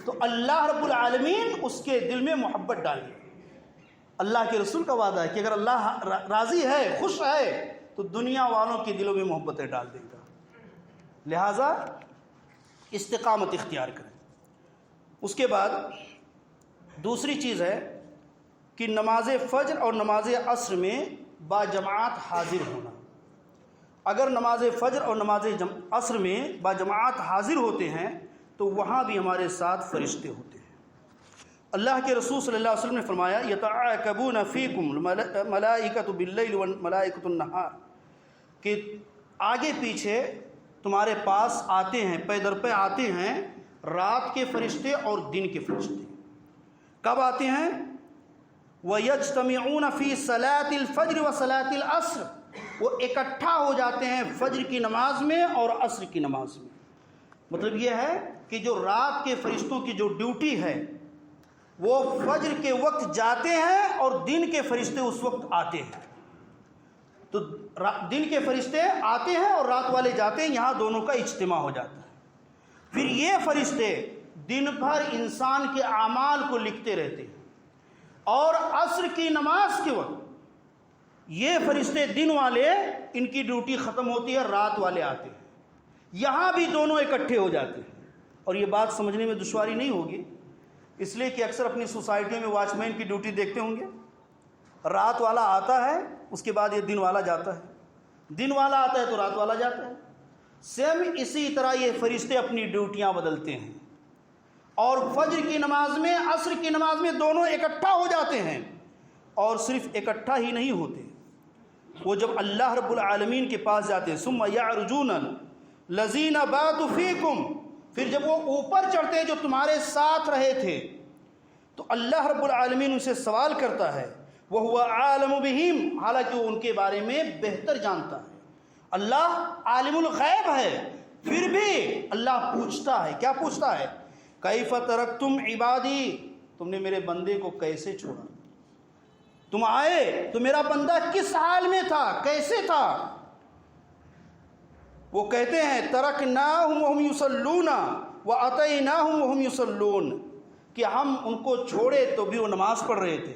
تو اللہ رب العالمین اس کے دل میں محبت ڈال دے. اللہ کے رسول کا وعدہ ہے کہ اگر اللہ راضی ہے، خوش ہے، تو دنیا والوں کے دلوں میں محبتیں ڈال دے گا. لہٰذا استقامت اختیار کریں. اس کے بعد دوسری چیز ہے کہ نماز فجر اور نماز عصر میں باجماعت حاضر ہونا. اگر نماز فجر اور نماز عصر میں باجماعت حاضر ہوتے ہیں تو وہاں بھی ہمارے ساتھ فرشتے ہوتے ہیں. اللہ کے رسول صلی اللہ علیہ وسلم نے فرمایا یتعاقبون فیکم الملائکۃ باللیل والملائکۃ النہار، کہ آگے پیچھے تمہارے پاس آتے ہیں، پے در پے آتے ہیں رات کے فرشتے اور دن کے فرشتے. کب آتے ہیں؟ وَيَجْتَمِعُونَ فِي صَلَاةِ الْفَجْرِ وَصَلَاةِ الْعَصْرِ، وہ اکٹھا ہو جاتے ہیں فجر کی نماز میں اور عصر کی نماز میں. مطلب یہ ہے کہ جو رات کے فرشتوں کی جو ڈیوٹی ہے وہ فجر کے وقت جاتے ہیں اور دن کے فرشتے اس وقت آتے ہیں. تو دن کے فرشتے آتے ہیں اور رات والے جاتے ہیں، یہاں دونوں کا اجتماع ہو جاتا ہے. پھر یہ فرشتے دن بھر انسان کے اعمال کو لکھتے رہتے ہیں، اور عصر کی نماز کے وقت یہ فرشتے دن والے ان کی ڈیوٹی ختم ہوتی ہے، رات والے آتے ہیں، یہاں بھی دونوں اکٹھے ہو جاتے ہیں. اور یہ بات سمجھنے میں دشواری نہیں ہوگی، اس لیے کہ اکثر اپنی سوسائٹیوں میں واچ مین کی ڈیوٹی دیکھتے ہوں گے، رات والا آتا ہے اس کے بعد یہ دن والا جاتا ہے، دن والا آتا ہے تو رات والا جاتا ہے. سیم اسی طرح یہ فرشتے اپنی ڈیوٹیاں بدلتے ہیں، اور فجر کی نماز میں عصر کی نماز میں دونوں اکٹھا ہو جاتے ہیں. اور صرف اکٹھا ہی نہیں ہوتے، وہ جب اللہ رب العالمین کے پاس جاتے ہیں ثم یعرجون الذین باتوا فیکم، پھر جب وہ اوپر چڑھتے ہیں جو تمہارے ساتھ رہے تھے، تو اللہ رب العالمین ان سے سوال کرتا ہے وَهُوَ عَالَمُ بِهِمْ، حالانکہ وہ ان کے بارے میں بہتر جانتا ہے. اللہ عالم الغیب ہے، پھر بھی اللہ پوچھتا ہے. کیا پوچھتا ہے؟ کیف ترکتم عبادی، تم نے میرے بندے کو کیسے چھوڑا؟ تم آئے تو میرا بندہ کس حال میں تھا، کیسے تھا؟ وہ کہتے ہیں ترکناہم وہم یصلون واتیناہم وہم یصلون، کہ ہم ان کو چھوڑے تو بھی وہ نماز پڑھ رہے تھے،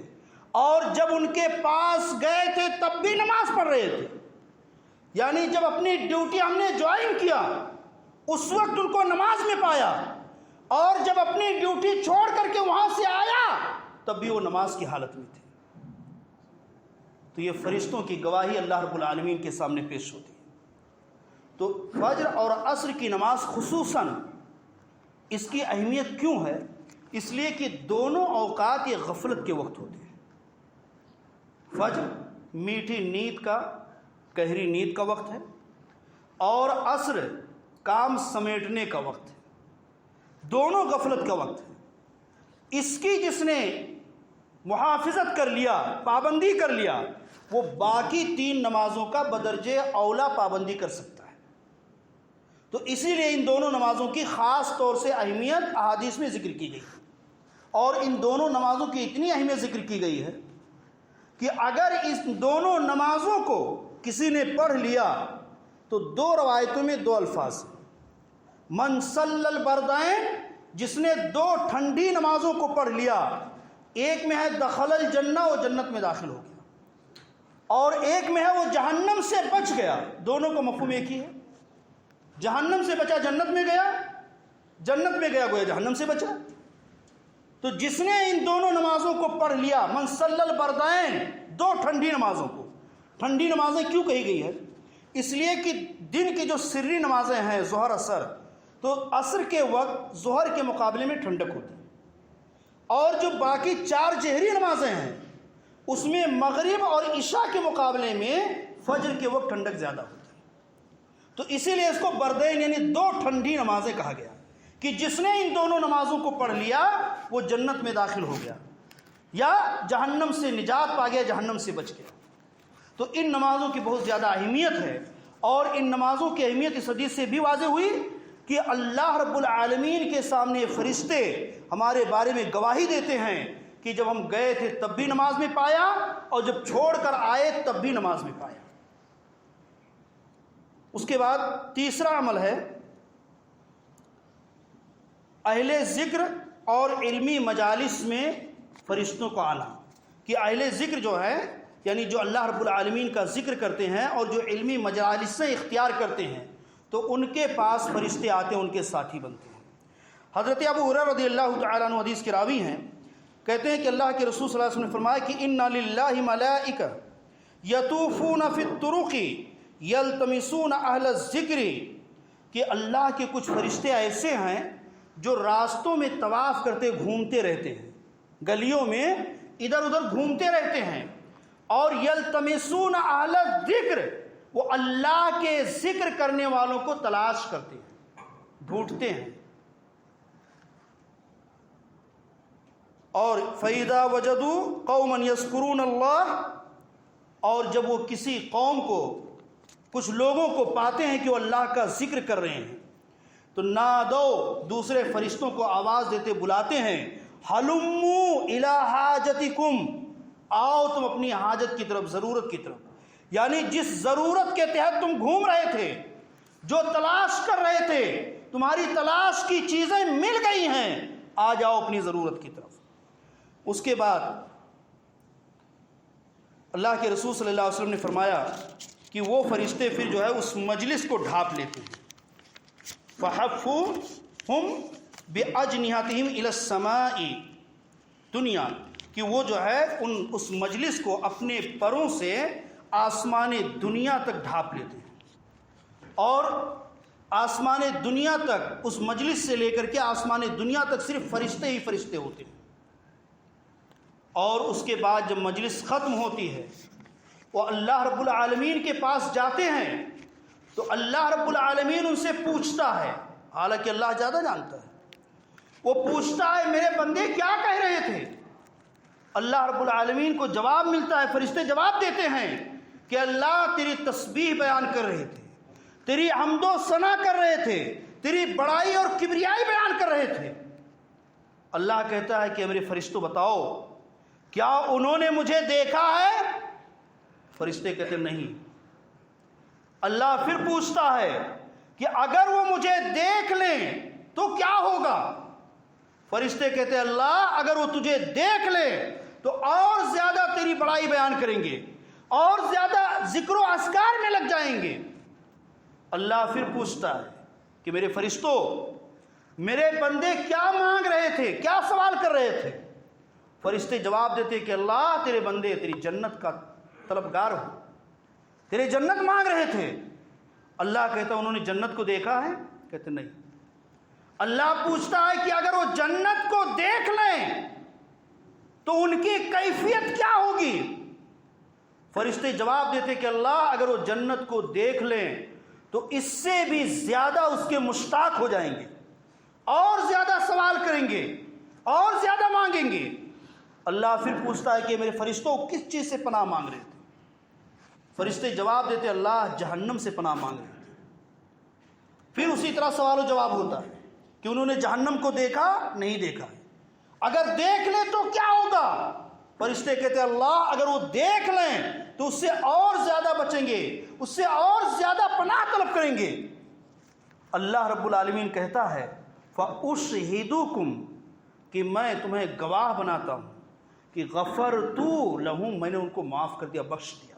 اور جب ان کے پاس گئے تھے تب بھی نماز پڑھ رہے تھے. یعنی جب اپنی ڈیوٹی ہم نے جوائن کیا اس وقت ان کو نماز میں پایا، اور جب اپنی ڈیوٹی چھوڑ کر کے وہاں سے آیا تب بھی وہ نماز کی حالت میں تھے. تو یہ فرشتوں کی گواہی اللہ رب العالمین کے سامنے پیش ہوتی ہے. تو فجر اور عصر کی نماز خصوصاً اس کی اہمیت کیوں ہے؟ اس لیے کہ دونوں اوقات یہ غفلت کے وقت ہوتے ہیں. فجر میٹھی نیند کا، گہری نیند کا وقت ہے، اور عصر کام سمیٹنے کا وقت ہے. دونوں غفلت کا وقت ہے. اس کی جس نے محافظت کر لیا، پابندی کر لیا، وہ باقی تین نمازوں کا بدرجہ اولا پابندی کر سکتا ہے. تو اسی لیے ان دونوں نمازوں کی خاص طور سے اہمیت احادیث میں ذکر کی گئی، اور ان دونوں نمازوں کی اتنی اہمیت ذکر کی گئی ہے کہ اگر اس دونوں نمازوں کو کسی نے پڑھ لیا تو دو روایتوں میں دو الفاظ ہیں. من صلی البردین، جس نے دو ٹھنڈی نمازوں کو پڑھ لیا، ایک میں ہے دخل الجنہ، وہ جنت میں داخل ہو گیا، اور ایک میں ہے وہ جہنم سے بچ گیا. دونوں کا مفہوم ایک ہی ہے. جہنم سے بچا جنت میں گیا، جنت میں گیا گویا جہنم سے بچا. تو جس نے ان دونوں نمازوں کو پڑھ لیا، من صلی البردین، دو ٹھنڈی نمازوں کو. ٹھنڈی نمازیں کیوں کہی گئی ہے؟ اس لیے کہ دن کی جو سری نمازیں ہیں ظہر اثر، تو عصر کے وقت ظہر کے مقابلے میں ٹھنڈک ہوتی ہے، اور جو باقی چار جہری نمازیں ہیں اس میں مغرب اور عشاء کے مقابلے میں فجر کے وقت ٹھنڈک زیادہ ہوتی ہے. تو اسی لیے اس کو بردین یعنی دو ٹھنڈی نمازیں کہا گیا، کہ جس نے ان دونوں نمازوں کو پڑھ لیا وہ جنت میں داخل ہو گیا، یا جہنم سے نجات پا گیا، جہنم سے بچ گیا. تو ان نمازوں کی بہت زیادہ اہمیت ہے، اور ان نمازوں کی اہمیت اس حدیث سے بھی واضح ہوئی کہ اللہ رب العالمین کے سامنے فرشتے ہمارے بارے میں گواہی دیتے ہیں کہ جب ہم گئے تھے تب بھی نماز میں پایا، اور جب چھوڑ کر آئے تب بھی نماز میں پایا. اس کے بعد تیسرا عمل ہے اہل ذکر اور علمی مجالس میں فرشتوں کو آنا، کہ اہل ذکر جو ہے یعنی جو اللہ رب العالمین کا ذکر کرتے ہیں اور جو علمی مجالس سے اختیار کرتے ہیں تو ان کے پاس فرشتے آتے ہیں، ان کے ساتھی بنتے ہیں۔ حضرت ابو ہریرہ رضی اللہ تعالیٰ عنہ حدیث کے راوی ہیں، کہتے ہیں کہ اللہ کے رسول صلی اللہ علیہ وسلم نے فرمایا کہ اِنَّ لِلَّهِ مَلَائِکَةً یَطُوفُونَ فِی الطُّرُقِ یَلْتَمِسُونَ اہل الذکر، کہ اللہ کے کچھ فرشتے ایسے ہیں جو راستوں میں طواف کرتے گھومتے رہتے ہیں، گلیوں میں ادھر ادھر گھومتے رہتے ہیں، اور یلتمسون اہل الذکر، وہ اللہ کے ذکر کرنے والوں کو تلاش کرتے ہیں، ڈھونڈتے ہیں۔ اور فَإِذَا وَجَدُوا قَوْمًا يَذْكُرُونَ اللَّهَ، اور جب وہ کسی قوم کو، کچھ لوگوں کو پاتے ہیں کہ وہ اللہ کا ذکر کر رہے ہیں تو نادو، دوسرے فرشتوں کو آواز دیتے بلاتے ہیں، ہلموا الی حاجتکم، آؤ تم اپنی حاجت کی طرف، ضرورت کی طرف، یعنی جس ضرورت کے تحت تم گھوم رہے تھے، جو تلاش کر رہے تھے، تمہاری تلاش کی چیزیں مل گئی ہیں، آ جاؤ اپنی ضرورت کی طرف۔ اس کے بعد اللہ کے رسول صلی اللہ علیہ وسلم نے فرمایا کہ وہ فرشتے پھر جو ہے اس مجلس کو ڈھانپ لیتے ہیں، فَحَفُّهُمْ بِأَجْنِحَتِهِمْ إِلَى السَّمَاءِ دُنْيَا، کہ وہ جو ہے اس مجلس کو اپنے پروں سے آسمان دنیا تک ڈھانپ لیتے ہیں، اور آسمان دنیا تک، اس مجلس سے لے کر کے آسمان دنیا تک صرف فرشتے ہی فرشتے ہوتے ہیں۔ اور اس کے بعد جب مجلس ختم ہوتی ہے، وہ اللہ رب العالمین کے پاس جاتے ہیں تو اللہ رب العالمین ان سے پوچھتا ہے، حالانکہ اللہ زیادہ جانتا ہے، وہ پوچھتا ہے میرے بندے کیا کہہ رہے تھے؟ اللہ رب العالمین کو جواب ملتا ہے، فرشتے جواب دیتے ہیں کہ اللہ تیری تسبیح بیان کر رہے تھے، تیری حمد و ثنا کر رہے تھے، تیری بڑائی اور کبریائی بیان کر رہے تھے۔ اللہ کہتا ہے کہ میرے فرشتوں بتاؤ کیا انہوں نے مجھے دیکھا ہے؟ فرشتے کہتے نہیں۔ اللہ پھر پوچھتا ہے کہ اگر وہ مجھے دیکھ لیں تو کیا ہوگا؟ فرشتے کہتے اللہ اگر وہ تجھے دیکھ لیں تو اور زیادہ تیری بڑائی بیان کریں گے، اور زیادہ ذکر و اذکار میں لگ جائیں گے۔ اللہ پھر پوچھتا ہے کہ میرے فرشتوں، میرے بندے کیا مانگ رہے تھے، کیا سوال کر رہے تھے؟ فرشتے جواب دیتے کہ اللہ تیرے بندے تیری جنت کا طلبگار ہو، تیرے جنت مانگ رہے تھے۔ اللہ کہتا انہوں نے جنت کو دیکھا ہے؟ کہتے نہیں۔ اللہ پوچھتا ہے کہ اگر وہ جنت کو دیکھ لیں تو ان کی کیفیت کیا ہوگی؟ فرشتے جواب دیتے کہ اللہ اگر وہ جنت کو دیکھ لیں تو اس سے بھی زیادہ اس کے مشتاق ہو جائیں گے، اور زیادہ سوال کریں گے، اور زیادہ مانگیں گے۔ اللہ پھر پوچھتا ہے کہ میرے فرشتوں کس چیز سے پناہ مانگ رہے تھے؟ فرشتے جواب دیتے اللہ جہنم سے پناہ مانگ رہے تھے۔ پھر اسی طرح سوال و جواب ہوتا ہے کہ انہوں نے جہنم کو دیکھا؟ نہیں دیکھا ہے۔ اگر دیکھ لیں تو کیا ہوگا؟ فرشتے کہتے اللہ اگر وہ دیکھ لیں تو اس سے اور زیادہ بچیں گے، اس سے اور زیادہ پناہ طلب کریں گے۔ اللہ رب العالمین کہتا ہے فَأُشْهِدُكُمْ، کہ میں تمہیں گواہ بناتا ہوں کہ غفرتُ لَهُمْ، میں نے ان کو معاف کر دیا، بخش دیا۔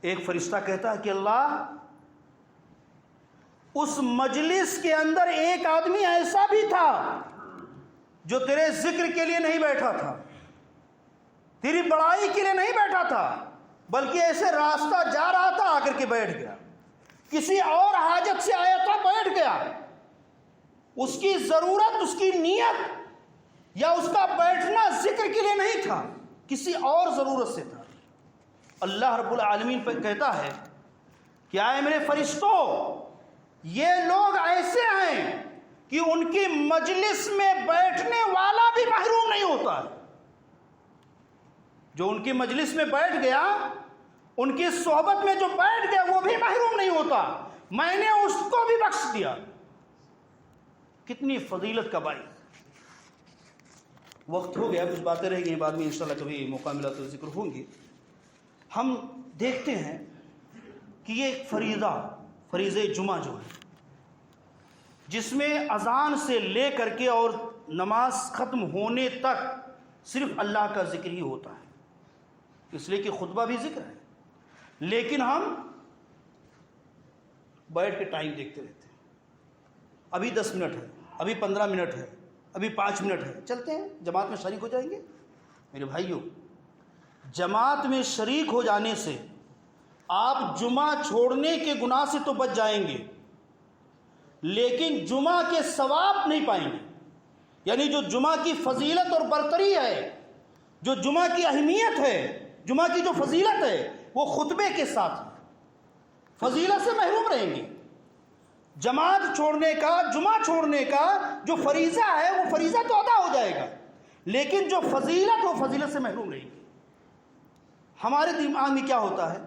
ایک فرشتہ کہتا ہے کہ اللہ اس مجلس کے اندر ایک آدمی ایسا بھی تھا جو تیرے ذکر کے لیے نہیں بیٹھا تھا، تیری بڑائی کے لیے نہیں بیٹھا تھا، بلکہ ایسے راستہ جا رہا تھا آ کر کے بیٹھ گیا، کسی اور حاجت سے آیا تھا بیٹھ گیا، اس کی ضرورت، اس کی نیت یا اس کا بیٹھنا ذکر کے لیے نہیں تھا، کسی اور ضرورت سے تھا۔ اللہ رب العالمین پہ کہتا ہے کہ آئے میرے فرشتوں، یہ لوگ ایسے ہیں کہ ان کی مجلس میں بیٹھنے والا بھی محروم نہیں ہوتا ہے۔ جو ان کی مجلس میں بیٹھ گیا، ان کی صحبت میں جو بیٹھ گیا وہ بھی محروم نہیں ہوتا، میں نے اس کو بھی بخش دیا۔ کتنی فضیلت کا باعث۔ وقت ہو گیا، کچھ باتیں رہ گئی، بعد میں انشاءاللہ کبھی موقع ملا تو ذکر ہوں گی۔ ہم دیکھتے ہیں کہ یہ ایک فریضہ جمعہ جو ہے، جس میں اذان سے لے کر کے اور نماز ختم ہونے تک صرف اللہ کا ذکر ہی ہوتا ہے، اس لیے کہ خطبہ بھی ذکر ہے، لیکن ہم بیٹھ کے ٹائم دیکھتے رہتے ہیں، ابھی 10 منٹ ہے، ابھی 15 منٹ ہے، ابھی 5 منٹ ہے، چلتے ہیں جماعت میں شریک ہو جائیں گے۔ میرے بھائیوں، جماعت میں شریک ہو جانے سے آپ جمعہ چھوڑنے کے گناہ سے تو بچ جائیں گے، لیکن جمعہ کے ثواب نہیں پائیں گے۔ یعنی جو جمعہ کی فضیلت اور برتری ہے، جو جمعہ کی اہمیت ہے، جمعہ کی جو فضیلت ہے، وہ خطبے کے ساتھ فضیلت سے محروم رہیں گے۔ جماعت چھوڑنے کا، جمعہ چھوڑنے کا جو فریضہ ہے وہ فریضہ تو ادا ہو جائے گا، لیکن جو فضیلت وہ فضیلت سے محروم رہے گی۔ ہمارے دماغ میں کیا ہوتا ہے؟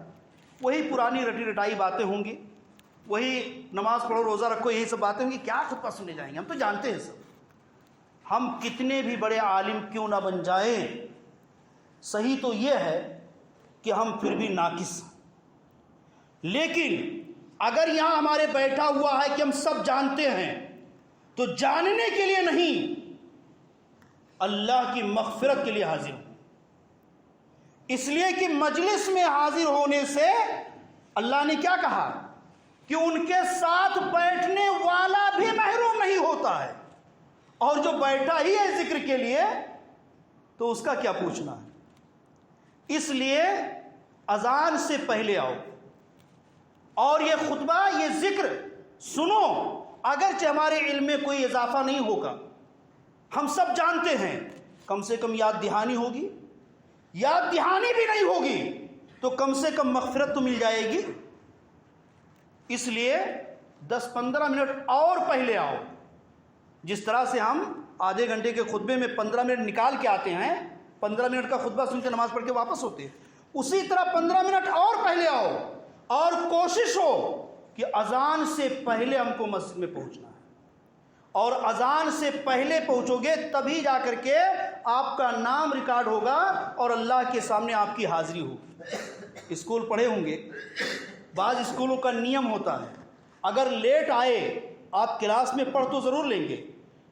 وہی پرانی رٹی رٹائی باتیں ہوں گی، وہی نماز پڑھو روزہ رکھو، یہی سب باتیں ہوں گی، کیا خطبہ سننے جائیں گے؟ ہم تو جانتے ہیں سب، ہم کتنے بھی بڑے عالم کیوں نہ بن جائیں، صحیح تو یہ ہے کہ ہم پھر بھی ناقص ہیں۔ لیکن اگر یہاں ہمارے بیٹھا ہوا ہے کہ ہم سب جانتے ہیں، تو جاننے کے لیے نہیں، اللہ کی مغفرت کے لیے حاضر ہوں، اس لیے کہ مجلس میں حاضر ہونے سے اللہ نے کیا کہا کہ ان کے ساتھ بیٹھنے والا بھی محروم نہیں ہوتا ہے، اور جو بیٹھا ہی ہے ذکر کے لیے تو اس کا کیا پوچھنا ہے۔ اس لیے اذان سے پہلے آؤ اور یہ خطبہ، یہ ذکر سنو، اگرچہ ہمارے علم میں کوئی اضافہ نہیں ہوگا، ہم سب جانتے ہیں، کم سے کم یاد دہانی ہوگی، یاد دہانی بھی نہیں ہوگی تو کم سے کم مغفرت تو مل جائے گی۔ اس لیے 10-15 منٹ اور پہلے آؤ۔ جس طرح سے ہم آدھے گھنٹے کے خطبے میں 15 منٹ نکال کے آتے ہیں، 15 منٹ کا خطبہ سن کے نماز پڑھ کے واپس ہوتے ہیں، اسی طرح 15 منٹ اور پہلے آؤ، اور کوشش ہو کہ اذان سے پہلے ہم کو مسجد میں پہنچنا ہے، اور اذان سے پہلے پہنچو گے تبھی جا کر کے آپ کا نام ریکارڈ ہوگا اور اللہ کے سامنے آپ کی حاضری ہوگی۔ اسکول پڑھے ہوں گے، بعض اسکولوں کا نیم ہوتا ہے اگر لیٹ آئے آپ کلاس میں پڑھ تو ضرور لیں گے،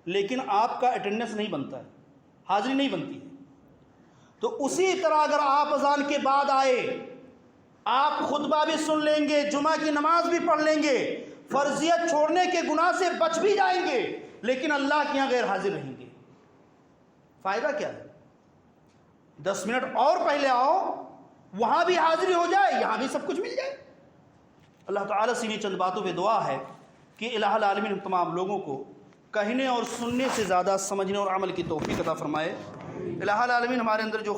لیکن آپ کا اٹینڈنس نہیں بنتا ہے، حاضری نہیں بنتی ہے۔ تو اسی طرح اگر آپ اذان کے بعد آئے، آپ خطبہ بھی سن لیں گے، جمعہ کی نماز بھی پڑھ لیں گے، فرضیت چھوڑنے کے گناہ سے بچ بھی جائیں گے، لیکن اللہ کے یہاں غیر حاضر رہیں گے۔ فائدہ کیا ہے؟ 10 منٹ اور پہلے آؤ، وہاں بھی حاضری ہو جائے، یہاں بھی سب کچھ مل جائے۔ اللہ تعالیٰ سے یہ چند باتوں پہ دعا ہے کہ الہ العالمین ہم تمام لوگوں کو کہنے اور سننے سے زیادہ سمجھنے اور عمل کی توفیق عطا فرمائے۔ الہ العالمین ہمارے اندر جو